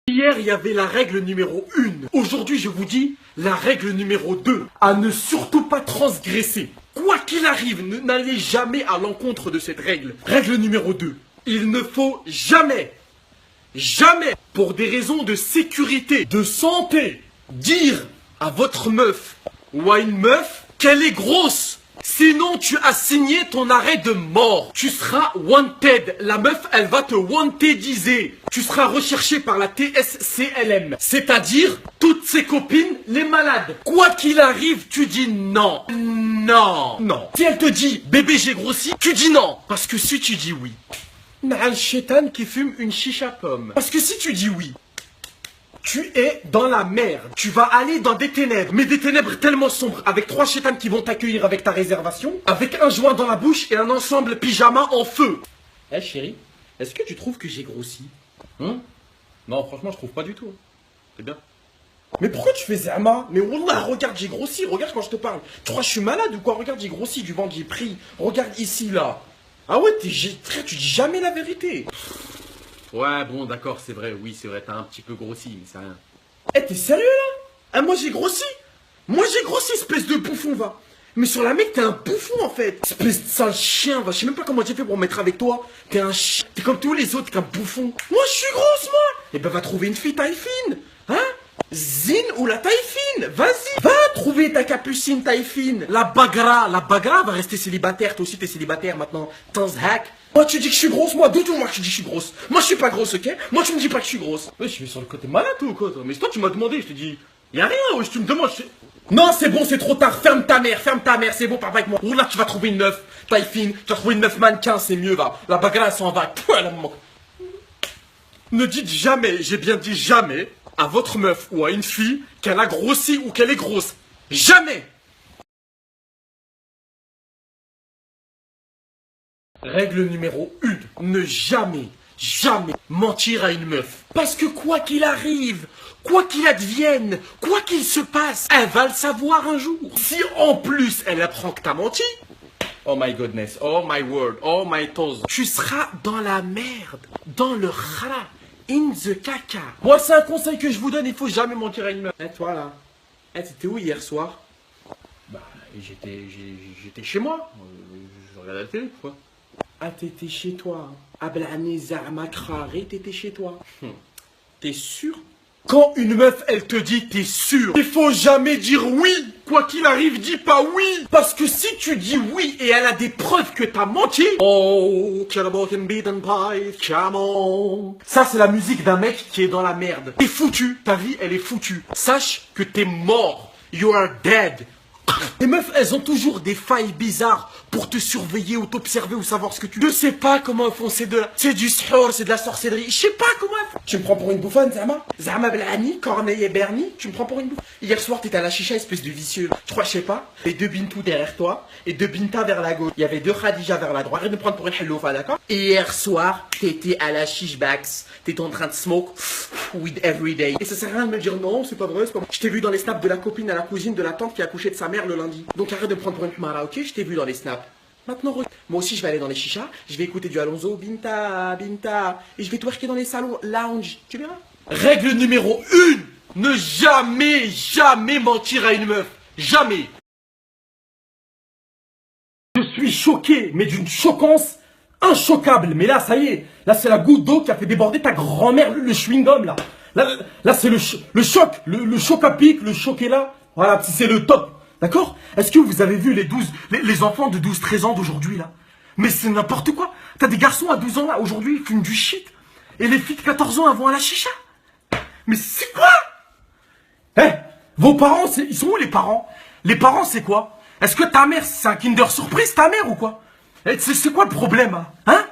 Hier, il y avait la règle numéro 1. Aujourd'hui, je vous dis la règle numéro 2. À ne surtout pas transgresser. Quoi qu'il arrive, n'allez jamais à l'encontre de cette règle. Règle numéro 2. Il ne faut jamais, pour des raisons de sécurité, de santé, dire à votre meuf ou à une meuf qu'elle est grosse. Sinon, tu as signé ton arrêt de mort. Tu seras wanted. La meuf, elle va te wantediser. Tu seras recherché par la TSCLM. C'est-à-dire, toutes ses copines, les malades. Quoi qu'il arrive, tu dis non. Non. Non. Si elle te dit, bébé, j'ai grossi, tu dis non. Parce que si tu dis oui, il y a un chétan qui fume une chicha pomme. Parce que si tu dis oui, tu es dans la merde. Tu vas aller dans des ténèbres. Mais des ténèbres tellement sombres. Avec 3 chétans qui vont t'accueillir avec ta réservation. Avec un joint dans la bouche et un ensemble pyjama en feu. Eh chérie, est-ce que tu trouves que j'ai grossi? Non, franchement, je trouve pas du tout. C'est bien. Mais pourquoi tu fais Zama? Mais wallah, regarde, j'ai grossi. Regarde quand je te parle. Tu crois que je suis malade ou quoi? Regarde, j'ai grossi du ventre, j'ai pris. Regarde ici, là. Ah ouais, frère, tu dis jamais la vérité. Ouais, bon, d'accord, c'est vrai, oui, c'est vrai, t'as un petit peu grossi, mais c'est rien. Eh, t'es sérieux là? Ah, moi j'ai grossi? Moi j'ai grossi, espèce de bouffon, va. Mais sur la mec, t'es un bouffon en fait. Espèce de sale chien, va. Je sais même pas comment j'ai fait pour me mettre avec toi. T'es un chien. T'es comme tous les autres, t'es un bouffon. Moi je suis grosse, moi. Eh ben, va trouver une fille taille fine. Hein? Zine ou la taille fine. Vas-y, va trouver ta capucine taille fine. La bagra va rester célibataire. Toi aussi t'es célibataire maintenant. Tanzhak. Moi tu dis que je suis grosse, moi d'où moi que tu dis que je suis grosse. Moi je suis pas grosse, ok? Moi tu me dis pas que je suis grosse. Ouais, je suis sur le côté malade ou quoi toi? Mais toi tu m'as demandé, je te dis, y'a rien, ouais, tu me demandes. Non c'est bon, c'est trop tard, ferme ta mère, c'est bon, pars pas avec moi. Ou là tu vas trouver une meuf taille fine, tu vas trouver une meuf mannequin, c'est mieux, va. La bagarre elle s'en va. Pouah, la maman. Ne dites jamais, j'ai bien dit jamais, à votre meuf ou à une fille qu'elle a grossi ou qu'elle est grosse. Jamais! Règle numéro 1. Ne jamais mentir à une meuf. Parce que quoi qu'il arrive, quoi qu'il advienne, quoi qu'il se passe, elle va le savoir un jour. Si en plus elle apprend que t'as menti, oh my goodness, oh my word, oh my toes, tu seras dans la merde, dans le khara, in the caca. Moi c'est un conseil que je vous donne, il faut jamais mentir à une meuf. Eh toi là, t'étais où hier soir? Bah j'étais chez moi, je regardais la télé quoi. Ah, t'étais chez toi. Ablani Zahma Krari, t'étais chez toi. T'es sûr? Quand une meuf, elle te dit t'es sûr, il faut jamais dire oui. Quoi qu'il arrive, dis pas oui. Parce que si tu dis oui et elle a des preuves que t'as menti. Oh, ça c'est la musique d'un mec qui est dans la merde. T'es foutu, ta vie elle est foutue. Sache que t'es mort. You are dead. Les meufs, elles ont toujours des failles bizarres pour te surveiller ou t'observer ou savoir ce que tu... Je sais pas comment elles font, c'est du sihor, c'est de la sorcellerie. Je sais pas comment elles font. Tu me prends pour une bouffonne, Zama? Zama Blani, Corneille et Bernie, tu me prends pour une bouffonne? Hier soir, t'étais à la chicha, espèce de vicieux. Je crois, je sais pas. Les 2 Bintou derrière toi et 2 Binta vers la gauche. Il y avait 2 Khadija vers la droite. Arrête de me prendre pour une hellofa, d'accord? Et hier soir, t'étais à la shishbax. T'étais en train de smoke weed every day. Et ça sert à rien de me dire non, c'est pas vrai, c'est pas vrai. Je t'ai vu dans les snaps de la copine à la cousine de la tante qui a accouché de sa mère le lundi. Donc arrête de me prendre pour une mara, ok? Je t'ai vu dans les snaps. Maintenant, moi aussi je vais aller dans les chichas, je vais écouter du Alonso, Binta, et je vais twerker dans les salons, lounge, tu verras. Règle numéro 1, ne jamais mentir à une meuf. Jamais. Je suis choqué, mais d'une choquance inchoquable. Mais là, ça y est, là c'est la goutte d'eau qui a fait déborder ta grand-mère, le chewing-gum là. Là c'est le choc, le choc à pic, le choc est là. Voilà, c'est le top. D'accord? Est-ce que vous avez vu les enfants de 12-13 ans d'aujourd'hui là? Mais c'est n'importe quoi. T'as des garçons à 12 ans là, aujourd'hui, ils fument du shit. Et les filles de 14 ans, elles vont à la chicha. Mais c'est quoi? Eh, vos parents, ils sont où les parents? Les parents, c'est quoi? Est-ce que ta mère, c'est un Kinder Surprise, ta mère ou quoi? C'est quoi le problème, hein?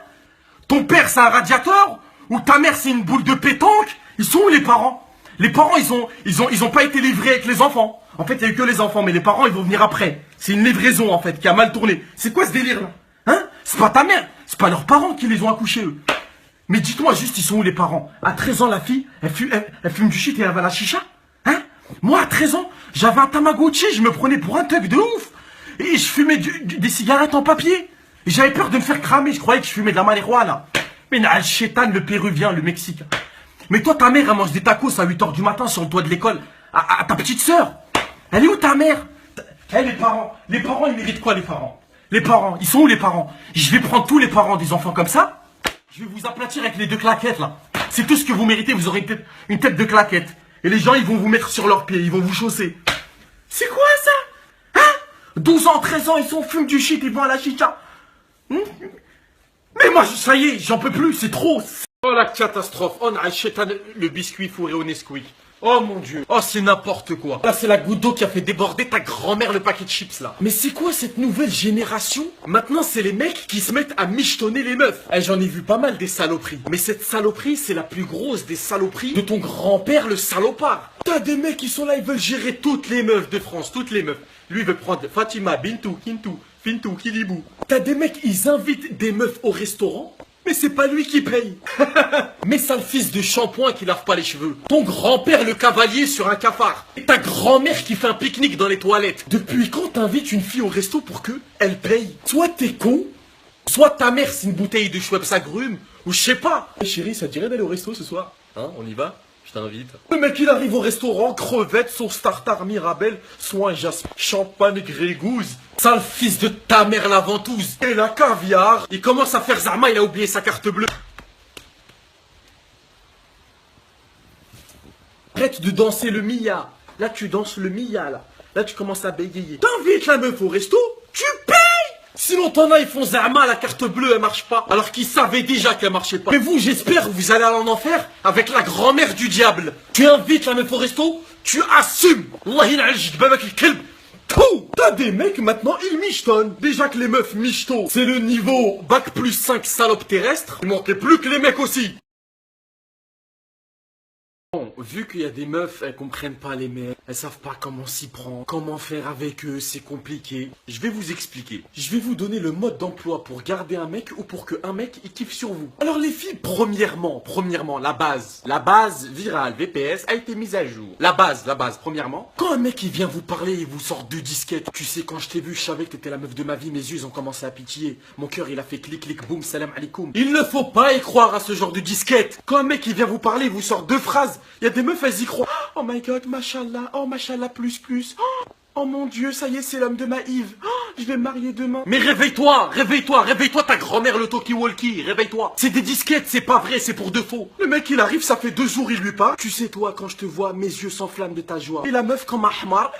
Ton père, c'est un radiateur? Ou ta mère, c'est une boule de pétanque? Ils sont où les parents? Les parents, ils ont pas été livrés avec les enfants. En fait, il y a eu que les enfants, mais les parents, ils vont venir après. C'est une livraison, en fait, qui a mal tourné. C'est quoi ce délire-là? Hein? C'est pas ta mère, c'est pas leurs parents qui les ont accouchés, eux. Mais dites-moi juste, ils sont où les parents? À 13 ans, la fille, elle fume du shit et elle va à la chicha? Hein? Moi, à 13 ans, j'avais un Tamagotchi, je me prenais pour un thug de ouf. Et je fumais des cigarettes en papier. Et j'avais peur de me faire cramer, je croyais que je fumais de la marijuana. Mais le chétan, le péruvien, le mexicain. Mais toi, ta mère, elle mange des tacos à 8 h du matin sur le toit de l'école. À ta petite sœur. Elle est où ta mère? Eh, les parents, ils méritent quoi, les parents? Les parents, ils sont où les parents? Je vais prendre tous les parents des enfants comme ça. Je vais vous aplatir avec les 2 claquettes, là. C'est tout ce que vous méritez, vous aurez une tête de claquette. Et les gens, ils vont vous mettre sur leurs pieds, ils vont vous chausser. C'est quoi ça? Hein? 12 ans, 13 ans, ils sont fument du shit, ils vont à la chicha. Mais moi, ça y est, j'en peux plus, c'est trop. Oh la catastrophe, on achète le biscuit fourré au Nesquik. Oh mon dieu, oh c'est n'importe quoi. Là c'est la goutte d'eau qui a fait déborder ta grand-mère le paquet de chips là. Mais c'est quoi cette nouvelle génération? Maintenant c'est les mecs qui se mettent à michetonner les meufs. Eh, j'en ai vu pas mal des saloperies. Mais cette saloperie c'est la plus grosse des saloperies de ton grand-père le salopard. T'as des mecs qui sont là, ils veulent gérer toutes les meufs de France, toutes les meufs. Lui il veut prendre Fatima, Bintou, Kintou, Fintou, Kidibou. T'as des mecs, ils invitent des meufs au restaurant. Mais c'est pas lui qui paye. Mais sale fils de shampoing qui lave pas les cheveux. Ton grand-père le cavalier sur un cafard. Et ta grand-mère qui fait un pique-nique dans les toilettes. Depuis quand t'invites une fille au resto pour que elle paye? Soit t'es con, soit ta mère c'est une bouteille de Schweppes agrumes, ou je sais pas. Hey, chérie, ça te dirait d'aller au resto ce soir? Hein, on y va? Je t'invite. Le mec il arrive au restaurant, crevettes, sauce tartare, mirabelle, soin jasmin, champagne, grégouze. Sale fils de ta mère la ventouse. Et la caviar. Il commence à faire Zama, il a oublié sa carte bleue. Arrête de danser le Mia. Là tu danses le Mia là. Là tu commences à bégayer. T'invites la meuf au resto, tu payes. Sinon t'en as, ils font Zama, la carte bleue elle marche pas. Alors qu'ils savaient déjà qu'elle marchait pas. Mais vous, j'espère, vous allez aller en enfer avec la grand-mère du diable. Tu invites la meuf au resto, tu assumes. Wallahi na'ajid babak al-kelb. T'as des mecs maintenant, ils michetonnent. Déjà que les meufs michto, c'est le niveau bac plus 5 salope terrestre. Il manquait plus que les mecs aussi. Bon, vu qu'il y a des meufs, elles comprennent pas les mecs, elles savent pas comment s'y prendre, comment faire avec eux, c'est compliqué. Je vais vous expliquer. Je vais vous donner le mode d'emploi pour garder un mec ou pour qu'un mec il kiffe sur vous. Alors les filles, premièrement, la base virale VPS a été mise à jour. La base, premièrement. Quand un mec il vient vous parler, il vous sort 2 disquettes. Tu sais, quand je t'ai vu, je savais que t'étais la meuf de ma vie, mes yeux ont commencé à pitié. Mon cœur il a fait clic clic boum, salam alaikum. Il ne faut pas y croire à ce genre de disquette. Quand un mec il vient vous parler, il vous sort 2 phrases. Il y a des meufs, elles y croient. Oh my god, mashallah, oh mashallah, plus. Oh mon dieu, ça y est, c'est l'homme de ma Yves. Oh, je vais me marier demain. Mais réveille-toi, ta grand-mère le talkie-walkie, réveille-toi. C'est des disquettes, c'est pas vrai, c'est pour de faux. Le mec, il arrive, ça fait 2 jours, il lui parle. Tu sais, toi, quand je te vois, mes yeux s'enflamment de ta joie. Et la meuf, comme Ahmar.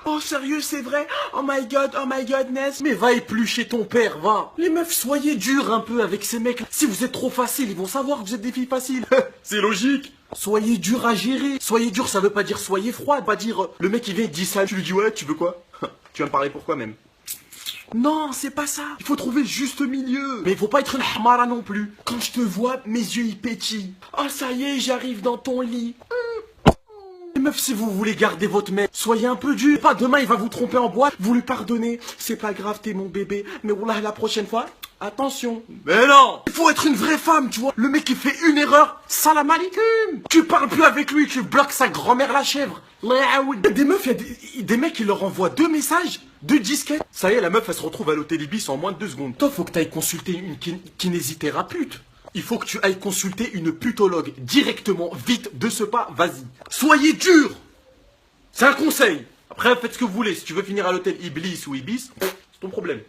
Oh sérieux, c'est vrai? Oh my godness. Mais va éplucher ton père, va. Les meufs, soyez durs un peu avec ces mecs. Si vous êtes trop facile, ils vont savoir que vous êtes des filles faciles. C'est logique. Soyez dur à gérer. Soyez dur, ça veut pas dire soyez froid. Pas dire le mec il vient, il dit ça. Tu lui dis ouais, tu veux quoi? Tu vas me parler pourquoi même? Non, c'est pas ça. Il faut trouver le juste milieu. Mais il faut pas être une hamara non plus. Quand je te vois, mes yeux ils pétillent. Oh ça y est, j'arrive dans ton lit. Les meufs, si vous voulez garder votre mec, soyez un peu dur. Pas demain, il va vous tromper en boîte. Vous lui pardonnez. C'est pas grave, t'es mon bébé. Mais wallah, la prochaine fois, attention. Mais non, il faut être une vraie femme, tu vois. Le mec, il fait une erreur. Salam alaikum. Tu parles plus avec lui, tu bloques sa grand-mère la chèvre. Des meufs, il y a des mecs qui leur envoient 2 messages, 2 disquettes. Ça y est, la meuf, elle se retrouve à l'hôtel Ibis en moins de 2 secondes. Toi, faut que t'ailles consulter une kinésithérapeute. Il faut que tu ailles consulter une putologue directement, vite, de ce pas, vas-y. Soyez dur. C'est un conseil. Après, faites ce que vous voulez. Si tu veux finir à l'hôtel Iblis ou Ibis, c'est ton problème.